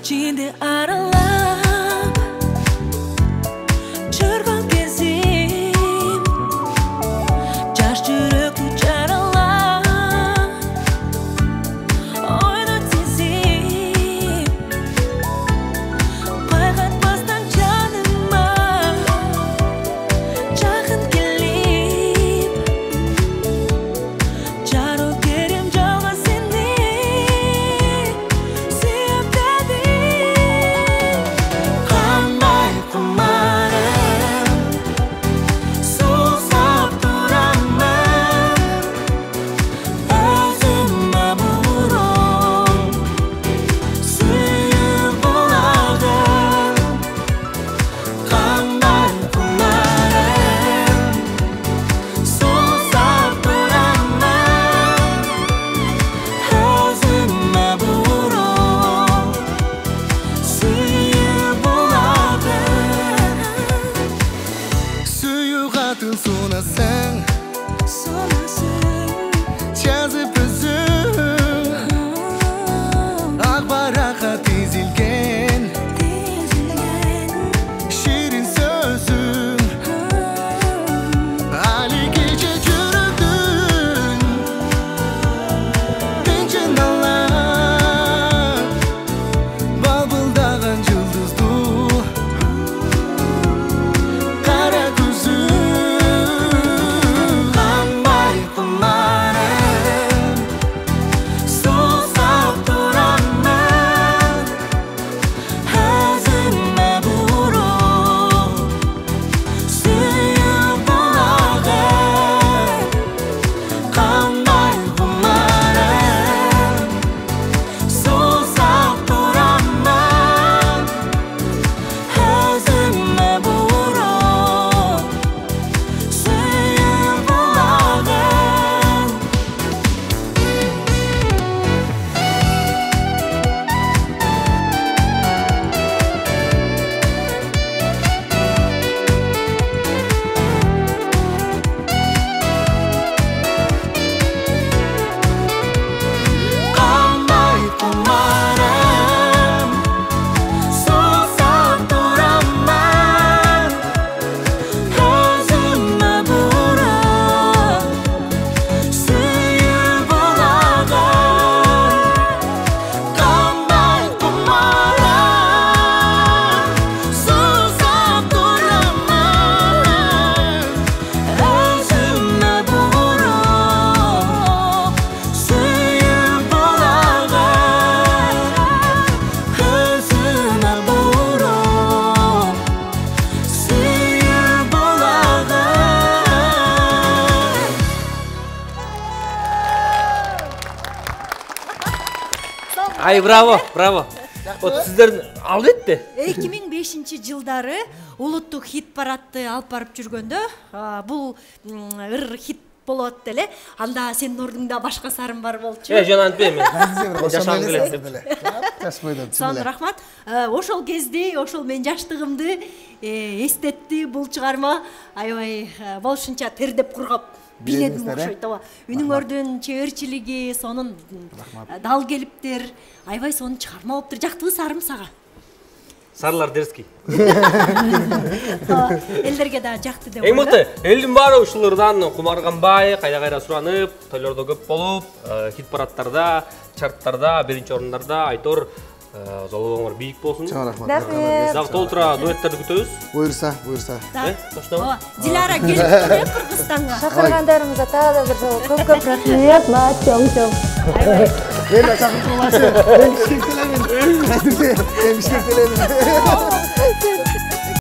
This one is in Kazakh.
içinde aralap Çırgın kezim Caş yürekli caralap Oynat sezim Baygatmasdan canıma Жақын келіп Жару керем жалға сені Сүйіп дәдім Қандай құмарым Сусап тұрамын Өзіме бұрын Сүйіп боладым Қандай құмарым Сусап тұрамын Өзіме бұрын Сүйіп боладым Suyuq atın sonasın Жазып өзің Ақ бараққа тезілген Ширин сөзің Али кеше жүрдің Тенчен алаң Балбылдаған жұлдызды Қара көзің Қандай құмарым Сусап тұрамын Өзіме бұрын Сүйіп боладым Қандай құмарым Сусап тұрамын Өзіме бұрын Сүйіп боладым Қандай құмарым Сусап тұрамын Өзіме бұрын Сүйіп боладым Қандай құмарым Сусап тұрамын Өзіме бұрын Сүйіп боладым Өзіме бұрын Сүйіп боладым Ай, браво, браво. Вот сіздердің алды етті. 2005-жылдары улуттук хит парадты алып барып жүргөндө бул ыр хит болот деле. Анда сенин ордуңда башка сарым бар болчу. Жана антпейм мен. Жашагым келет деп. Сан рахмат. Ошол кезде, ошол мен жаштыгымды эстетти бул чыгарма. Аябай болушунча тердеп кургап биледим окшойт ооба. Үнүңөрдүн чеберчилиги, сонун дал келиптер, аябай сонун чыгарма болуптур. Жактыбы сарым сага. Сарлар дерски. Элдерге да жакты деп Эң мыкты, элдин баары ушулардан кумарганбай, кайда-кайда суранып, тойлордо көп болуп, хит парадтарда, чарттарда, биринчи орундарда Айтор Золобоңор бийик болсун. Чоң рахмат. Дагы толтура дуэттерди күтөбүз. Буйрса. Ооба, Дилара келип туруп Кыргызстанга. Шакыргандарыңызга дагы да бир жолу көп рахмат. Чоң. Ел чакыртылмасы. Мен кишилик телемин. Мен кишилик телемин.